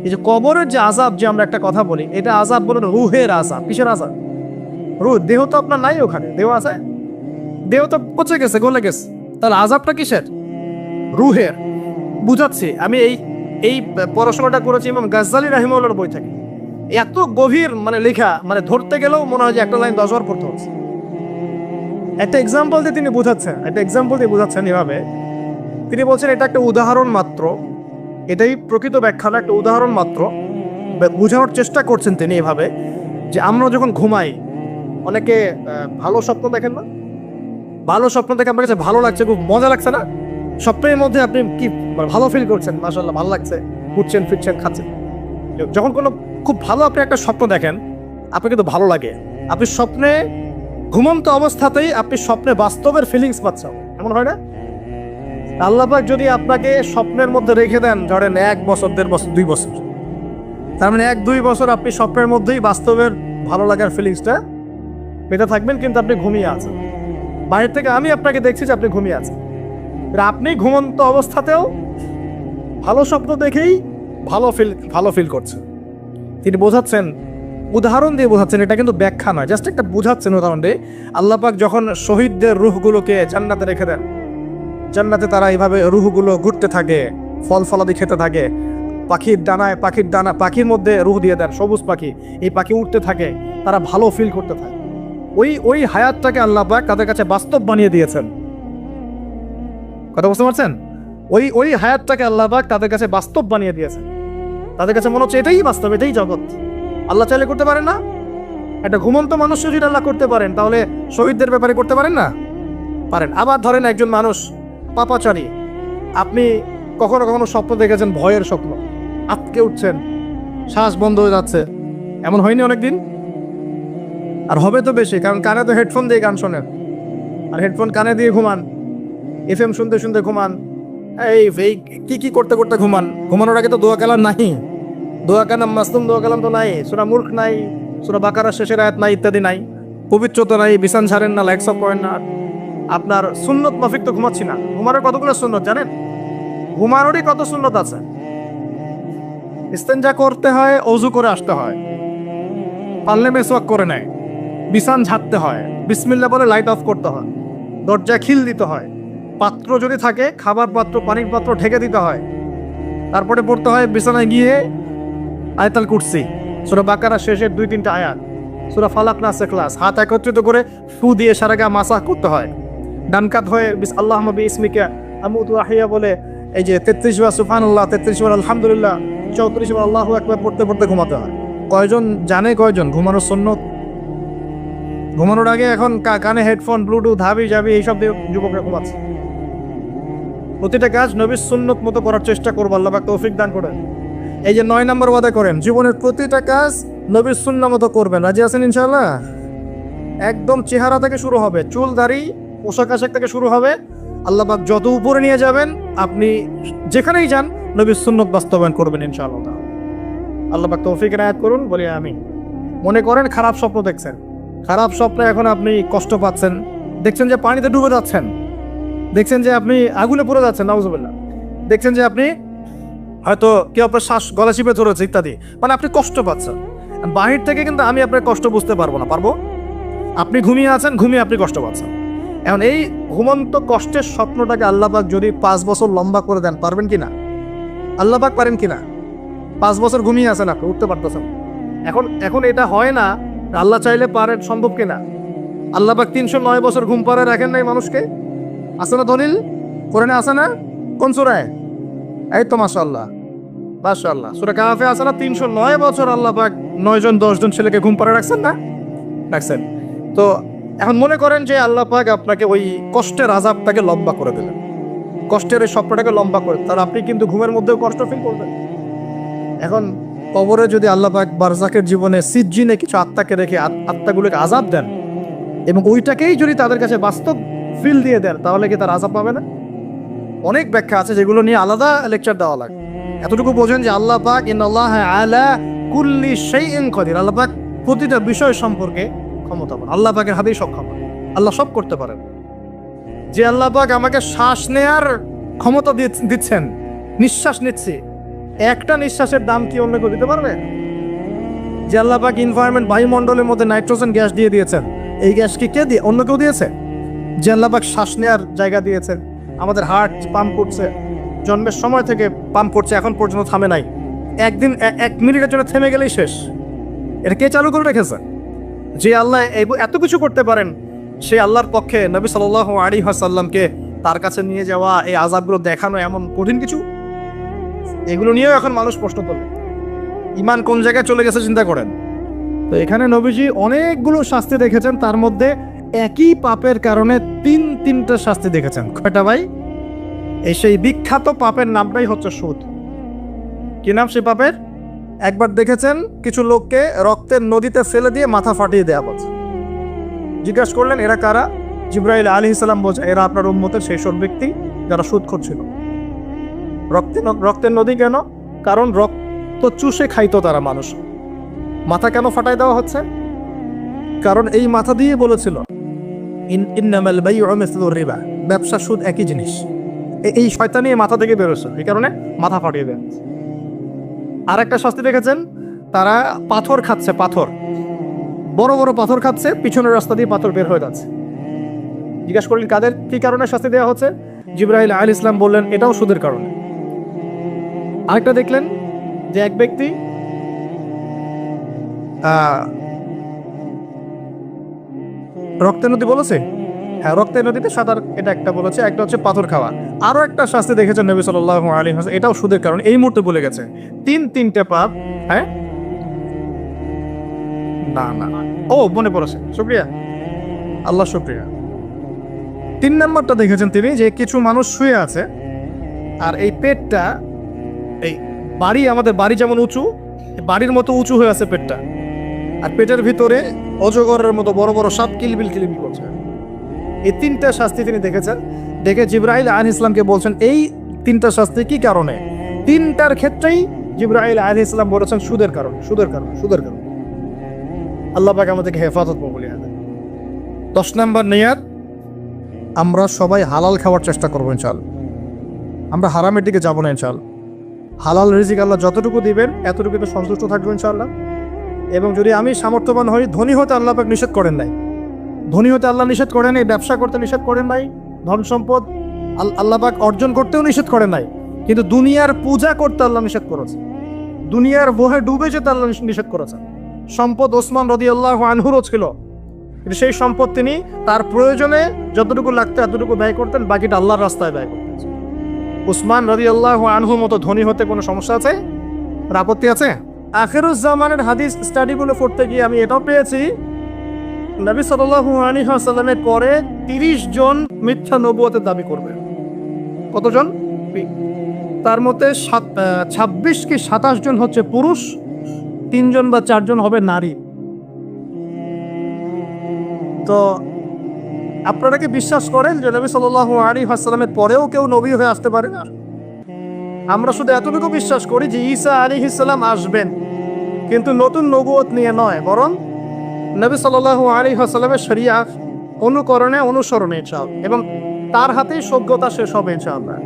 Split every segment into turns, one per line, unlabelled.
এই যে কবরের যে আযাব, যে আমরা একটা কথা বলি, এটা আযাব বলে না, রুহের আযাব। কিসের আযাব? রুহ। দেহ তো আপনার নাই, ওখানে দেহ আছে? দেহ তো পচে গেছে, গলে গেছে। তাহলে আযাবটা কিসের? রুহের। বুঝাচ্ছি আমি। এই পড়াশোনাটা করেছি ইমাম গাজ্জালী রাহিমাহুল্লাহর বই থেকে। এত গভীর মানে লেখা, মানে ধরতে গেলেও মনে হয় যে একটা লাইন 10 বার পড়তে হচ্ছে। একটা এক্সাম্পল দিয়ে তিনি বোঝাচ্ছেন এভাবে। তিনি বলছেন এটা একটা উদাহরণ মাত্র, এটাই প্রকৃত ব্যাখ্যা না, একটা উদাহরণ মাত্র। বোঝানোর চেষ্টা করছেন তিনি এভাবে যে আমরা যখন ঘুমাই, অনেকে ভালো স্বপ্ন দেখেন না? ভালো স্বপ্ন দেখে আপনার কাছে ভালো লাগছে, খুব মজা লাগছে না? স্বপ্নের মধ্যে আপনি কি ভালো ফিল করছেন? মাশাআল্লাহ, ভালো লাগছে, ঘুরছেন ফিরছেন খাচ্ছেন। যখন কোনো খুব ভালো আপনি একটা স্বপ্ন দেখেন, আপনার কিন্তু ভালো লাগে। আপনি স্বপ্নে ঘুমন্ত অবস্থাতেই আপনি স্বপ্নে বাস্তবের ফিলিংস পাচ্ছেন, এমন হয় না? আল্লাহ পাক যদি আপনাকে স্বপ্নের মধ্যে রেখে দেন, ধরেন 1 বছর 1.5 বছর 2 বছর, তার মানে 1-2 বছর আপনি স্বপ্নের মধ্যেই বাস্তবের ভালো লাগার ফিলিংসটা পেতে থাকবেন, কিন্তু আপনি ঘুমিয়ে আছেন। বাইরে থেকে আমি আপনাকে দেখছি যে আপনি ঘুমিয়ে আছেন, আপনি ঘুমন্ত অবস্থাতেও ভালো স্বপ্ন দেখেই ভালো ফিল করছেন। তিনি বোঝাচ্ছেন, উদাহরণ দিয়ে বোঝাচ্ছেন, এটা কিন্তু ব্যাখ্যা নয়, জাস্ট একটা বোঝাচ্ছেন উদাহরণ দিয়ে। আল্লাহ পাক যখন শহীদদের রূহগুলোকে জান্নাতে রেখে দেন, জান্নাতে তারা এইভাবে রূহগুলো ঘুরতে থাকে, ফল ফলাদি খেতে থাকে, পাখির মধ্যে রূহ দিয়ে দেন, সবুজ পাখি, এই পাখি উঠতে থাকে, তারা ভালো ফিল করতে থাকে। ওই হায়াতটাকে আল্লাহ পাক তাদের কাছে বাস্তব বানিয়ে দিয়েছেন। কথা বুঝতে পারছেন? ওই হায়াতটাকে আল্লাহ পাক তাদের কাছে বাস্তব বানিয়ে দিয়েছেন। তাদের কাছে মনে হচ্ছে এটাই বাস্তব, এটাই জগৎ। আল্লাহ চাইলে করতে পারেন না? একটা ঘুমন্ত মানুষ যদি আল্লাহ করতে পারেন, তাহলে শহীদদের ব্যাপারে করতে পারেন না? পারেন। আবার ধরেন একজন মানুষ পাপাচারী, আপনি কখনো কখনো স্বপ্ন দেখেছেন, ভয়ের স্বপ্ন, আটকে উঠছেন, শ্বাস বন্ধ হয়ে যাচ্ছে, এমন হয়নি অনেকদিন? আর হবে তো বেশি, কারণ কানে তো হেডফোন দিয়ে গান শোনেন, আর হেডফোন কানে দিয়ে ঘুমান, FM শুনতে শুনতে ঘুমান, এই কি করতে করতে ঘুমান। ঘুমানোর আগে তো দোয়া কালাম নাই, দোয়া কালাম মাসলুম দোয়া কালাম তো নাই, সূরা মুলক নাই, সূরা বাকারা শেষের আয়াত নাই, ইত্যাদি নাই, পবিত্রতা নাই, বিছান ছাড়েন না, লাইটস অফ করেন না। আপনার সুন্নত মাফিক তো ঘুমাচ্ছি না। ঘুমানোর কতগুলো সুন্নত জানেন? ঘুমানোরই কত সুন্নত আছে। ইস্তেঞ্জা করতে হয়, ওযু করে আসতে হয়, পারলে মেসওয়াক করে নেয়, বিছান ঝাড়তে হয়, বিসমিল্লাহ বলে লাইট অফ করতে হয়, দরজা খিল দিতে হয়, পাত্র যদি থাকে খাবার পাত্র, পানির পাত্র ঢেকে দিতে হয়, তারপরে পড়তে হয় বিছানায় গিয়ে আয়াতুল কুরসি, সূরা বাকারা শেষের 2-3টা আয়াত, সূরা ফালাক নাস ইখলাস, হাত একত্রিত করে ফু দিয়ে সারা গা মাসাহ করতে হয়। ডান কাত হয়ে আল্লাহুম্মা বিইসমিকা আমুতু ওয়া আহইয়া বলে এই যে 33 বার সুবহানাল্লাহ, 33 বার আলহামদুলিল্লাহ, 34 বার আল্লাহু আকবার পড়তে পড়তে ঘুমাতে হয়। কয়জন জানে ঘুমানোর সুন্নত? ঘুমানোর আগে এখন কানে হেডফোন, ব্লুটুথ, হাবি জাবি এইসব দিয়ে যুবকরা ঘুমাচ্ছে। প্রতিটা কাজ নবীর সুন্নত মতো করার চেষ্টা করবো, আল্লাহ পাক তৌফিক দান করেন। এই যে 9 নম্বর ওয়াদা করেন, জীবনের প্রতিটা কাজ নবীর সুন্নাহ মতো করবেন। রাজি আছেন ইনশাআল্লাহ? একদম চেহারা থেকে শুরু হবে, চুল দাড়ি পোশাক আশাক থেকে শুরু হবে। আল্লাহ পাক যত উপরে নিয়ে যাবেন, আপনি যেখানেই যান নবীর সুন্নত বাস্তবায়ন করবেন ইনশাআল্লাহ। আল্লাহ পাক তৌফিক এনায়েত করুন, বলি আমিন। মনে করেন খারাপ স্বপ্ন দেখছেন, খারাপ স্বপ্নে এখন আপনি কষ্ট পাচ্ছেন, দেখছেন যে পানিতে ডুবে যাচ্ছেন, দেখছেন যে আপনি আগুনে পুড়ে যাচ্ছেন, নাউজুবিল্লাহ, দেখছেন যে আপনি হয়তো কেউ আপনার শ্বাস গলা চিপে ধরেছে ইত্যাদি, মানে আপনি কষ্ট পাচ্ছেন। বাহির থেকে কিন্তু আমি আপনার কষ্ট বুঝতে পারবো না, পারবো? আপনি ঘুমিয়ে আছেন, ঘুমিয়ে আপনি কষ্ট পাচ্ছেন। এখন এই ঘুমন্ত কষ্টের স্বপ্নটাকে আল্লাহ পাক যদি 5 বছর লম্বা করে দেন, পারবেন কিনা? আল্লাহ পাক পারেন কিনা? 5 বছর ঘুমিয়ে আছেন আপনি, উঠতে পারতেছেন। এখন এটা হয় না, আল্লাহ চাইলে পারেন, সম্ভব কিনা? আল্লাহ পাক 309 বছর ঘুম পাড়ায় রাখেন নাই মানুষকে? আছে না দলিল? কোরআনে আছে না? কোন সূরায়? এই তো মাশাআল্লাহ, মাশাআল্লাহ, সূরা কাহফে আছে না? 309 বছর আল্লাহ পাক 9 জন 10 জন ছেলেকে ঘুম পাড়ায় রাখছেন না? রাখছেন। তো এখন মনে করেন যে আল্লাহ পাক আপনাকে ওই কষ্টের আযাবটাকে লম্বা করে দিলেন, কষ্টের এই স্বপ্নটাকে লম্বা করে, তার আপনি কিন্তু ঘুমের মধ্যেও কষ্ট ফিল করবেন। এখন কবরে যদি আল্লাহ পাক বারজাকের জীবনে সিজ্জিনে কিছু আত্মাকে রেখে আত্মাগুলোকে আযাব দেন, এবং ওইটাকেই যদি তাদের কাছে বাস্তব ফিল দিয়ে দেন, তাহলে কি তার আযাব পাবে না? অনেক ব্যাখ্যা আছে, যেগুলো নিয়ে আলাদা লেকচার দেওয়া লাগে। এতটুকু বোঝেন যে আল্লাহ পাক ইন্নাল্লাহা আলা কুল্লি শাইইন কাদির, আল্লাহ পাক প্রতিটা বিষয় সম্পর্কে ক্ষমতাবান। আল্লাহ পাকের হাতেই সব ক্ষমতা, আল্লাহ সব করতে পারেন। যে আল্লাহ পাক আমাকে শ্বাস নেয়ার ক্ষমতা দিচ্ছেন, নিঃশ্বাস নিচ্ছি, একটা নিঃশ্বাসের দাম কি অন্য কেউ দিতে পারবে? যে আল্লাহ পাক এনভায়রনমেন্ট বায়ুমণ্ডলের মধ্যে নাইট্রোজেন গ্যাস দিয়ে দিয়েছেন, এই গ্যাস কি কে দিয়ে অন্য কেউ দিয়েছে? যে আল্লাহ পাক শ্বাস নেওয়ার জায়গা দিয়েছেন, আমাদের হার্ট পাম্প করছে, জন্মের সময় থেকে পাম্প করছে, এখন পর্যন্ত থামে নাই। একদিন 1 মিনিটের জন্য থেমে গেলেই শেষ। এটা কে চালু করে রেখেছে? যে আল্লাহ এত কিছু করতে পারেন, সেই আল্লাহর পক্ষে নবী সাল্লাল্লাহু আলাইহি ওয়াসাল্লামকে তার কাছে নিয়ে যাওয়া, এই আযাবগুলো দেখানো এমন কঠিন কিছু? এগুলো নিয়েও এখন মানুষ প্রশ্ন তোলে। ইমান কোন জায়গায় চলে গেছে চিন্তা করেন। তো এখানে নবীজি অনেকগুলো শাস্তি দেখেছেন, তার মধ্যে একই পাপের কারণে তিনটা শাস্তি দেখেছেন। কয়টা ভাই? এই সেই বিখ্যাত পাপের নামটাই হচ্ছে সুদ। কি নাম সেই পাপের? একবার দেখেছেন কিছু লোককে রক্তের নদীতে ফেলে দিয়ে মাথা ফাটিয়ে দেওয়া হচ্ছে। জিজ্ঞাসা করলেন এরা কারা? জিবরাইল আলাইহিস সালাম বলছে এরা আপনার উম্মতের সেই সব ব্যক্তি যারা সুদখোর ছিল। রক্তের নদী কেন? কারণ রক্ত চুষে খাইতো তারা মানুষ। মাথা কেন ফাটাই দেওয়া হচ্ছে? কারণ এই মাথা দিয়ে বলেছিল ইন্নামাল বাইউ মিসলুর রিবা, ব্যবসা সুদ একই জিনিস। এই শয়তানি মাথা থেকে বেরোছে, এই কারণে মাথা ফাটিয়ে দেন। আর একটা শাস্তি দেখেছেন, তারা পাথর খাচ্ছে, পাথর বড় বড় পাথর খাচ্ছে, পিছনের রাস্তা দিয়ে পাথর বের হয়ে যাচ্ছে। জিজ্ঞাসা করলেন কাদের কি কারণে শাস্তি দেওয়া হচ্ছে? জিবরাইল আলাইহিস সালাম বললেন এটাও সুদের কারণে। আরেকটা দেখলেন যে এক ব্যক্তি রক্তের নদী বলেছে, হ্যাঁ রক্তের নদীতে সাঁতার, এটা একটা বলেছে, একটা হচ্ছে পাথর খাওয়া। আরো একটা শাস্তি দেখেছেন নবী সাল্লাল্লাহু আলাইহি ওয়াসাল্লাম, এটাও সুদের কারণে। এই মুহূর্তে বলে গেছে তিনটে পাপ। হ্যাঁ না না, ও মনে পড়েছে, শুকরিয়া আল্লাহ, শুকরিয়া। 3 নম্বরটা দেখেছেন তিনি, যে কিছু মানুষ শুয়ে আছে আর এই পেটটা, এই বাড়ি, আমাদের বাড়ি যেমন উঁচু, বাড়ির মতো উঁচু হয়ে আছে পেটটা, আর পেটের ভিতরে অজগরের মতো বড় বড় সাপ কিলবিল কিলবিল করছে। এই 3টা শাস্তি তিনি দেখেছেন। দেখে জিবরাইল আলাইহিস সালামকে বলছেন এই 3টা শাস্তি কি কারণে? 3টার ক্ষেত্রেই জিবরাইল আলাইহিস সালাম বলেছেন সুদের কারণে, সুদের কারণে, সুদের কারণে। আল্লাহ পাক আমাদেরকে হেফাজত করুন। 10 নম্বর নিয়াত, আমরা সবাই হালাল খাওয়ার চেষ্টা করবো ইনশাআল্লাহ। আমরা হারামের দিকে যাবো না ইনশাআল্লাহ। হালাল রিজিক আল্লাহ যতটুকু দিবেন এতটুকুতে সন্তুষ্ট থাকবো ইনশাআল্লাহ। এবং যদি আমি সামর্থ্যবান হই, ধনী হতে আল্লাহ পাক নিষেধ করেন নাই, ধনী হতে আল্লাহ নিষেধ করেন নাই, ব্যবসা করতে নিষেধ করেন নাই, ধন সম্পদ আল্লাহ পাক অর্জন করতেও নিষেধ করেন নাই, কিন্তু দুনিয়ার পূজা করতে আল্লাহ নিষেধ করেছে, দুনিয়ার মোহে ডুবে যেতে আল্লাহ নিষেধ করেছেন। সম্পদ ওসমান রাদিয়াল্লাহু আনহুরও ছিল, কিন্তু সেই সম্পদ তিনি তার প্রয়োজনে যতটুকু লাগতো এতটুকু ব্যয় করতেন, বাকিটা আল্লাহর রাস্তায় ব্যয় করতেন। উসমান রাদিয়াল্লাহু আনহুর মতো ধনী হতে কোনো সমস্যা আছে? আপত্তি আছে? আখিরুজ জামানের হাদিস স্টাডিগুলো পড়তে গিয়ে আমি এটাও পেয়েছি, নবী সাল্লাল্লাহু আলাইহি ওয়াসাল্লামের পরে 30 জন মিথ্যা নবুয়তের দাবি করবে। কতজন? তার মধ্যে 26 কি 27 জন হচ্ছে পুরুষ, 3 জন বা 4 জন হবে নারী। তো আপনারা কি বিশ্বাস করেন যে নবী সাল্লাল্লাহু আলাইহি ওয়াসাল্লামের পরেও কেউ নবী হয়ে আসতে পারে না? আমরা শুধু এতটুকু বিশ্বাস করি যে ঈসা আলাইহিস সালাম আসবেন, কিন্তু নতুন নবুয়ত নিয়ে নয়, বরং নবী সাল্লাল্লাহু আলাইহি ওয়াসাল্লামের শরিয়াত অনুকরণে, অনুসরণে ইনশাআল্লাহ, এবং তার হাতেই সভ্যতা শেষ হবে ইনশাআল্লাহ।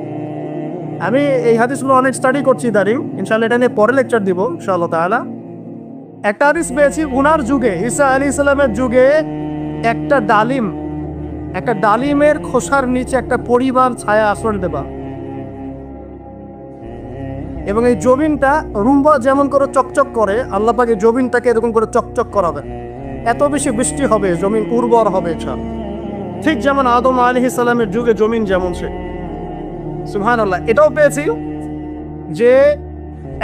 আমি এই হাদিসগুলো অনেক স্টাডি করছি দাঁড়িয়ে, ইনশাআল্লাহ এটা নিয়ে পরে লেকচার দিব ইনশাআল্লাহ তাআলা। একটা হাদিস পেয়েছি, উনার যুগে, ঈসা আলাইহিস সালামের যুগে একটা ডালিমের খোসার নিচে একটা পরিবার ছায়া আশ্রয় দেবা, এবং এই জমিনটা রুম্বা যেমন করে চকচক করে, আল্লাহ পাক এই জমিনটাকে এরকম করে চকচক করাবেন, এত বেশি বৃষ্টি হবে, জমিন উর্বর হবে সব, ঠিক যেমন আদম আলাইহিস সালামের যুগে জমিন যেমন ছিল। সুবহানাল্লাহ। এটাও পেয়েছি যে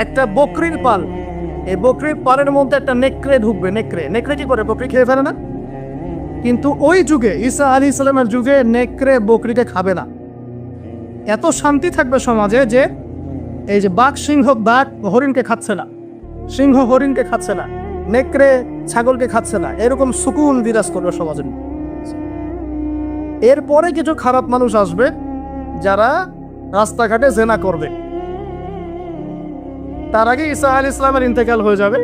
একটা বকরির পাল, এই বকরির পালের মধ্যে একটা নেকড়ে ঢুকবে। নেকড়ে কি করে? বকরি খেয়ে ফেলে না? কিন্তু ওই যুগে, ঈসা আলাইহিস সালামের যুগে, নেকড়ে বকরিকে খাবে না। এত শান্তি থাকবে সমাজে যে এই যে বাঘ হরিণকে খাচ্ছে না, সিংহ হরিণকে খাচ্ছে না, নেকড়ে ছাগলকে খাচ্ছে না, এরকম সুকুন বিরাজ করবে সমাজে। এরপরে কিছু খারাপ মানুষ আসবে যারা রাস্তাঘাটে জেনা করবে, তার আগে ঈসা আলাইহিস সালামের ইন্তেকাল হয়ে যাবে।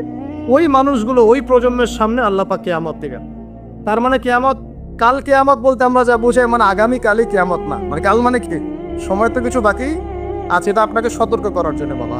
ওই মানুষগুলো, ওই প্রজন্মের সামনে আল্লাহ পাক কিয়ামত দিবেন। তার মানে কিয়ামত, কাল কিয়ামত বলতে আমরা যা বুঝাই, মানে আগামী কালই কিয়ামত না, মানে কাল মানে কি, সময় তো কিছু বাকি আছে, এটা আপনাকে সতর্ক করার জন্য বলা।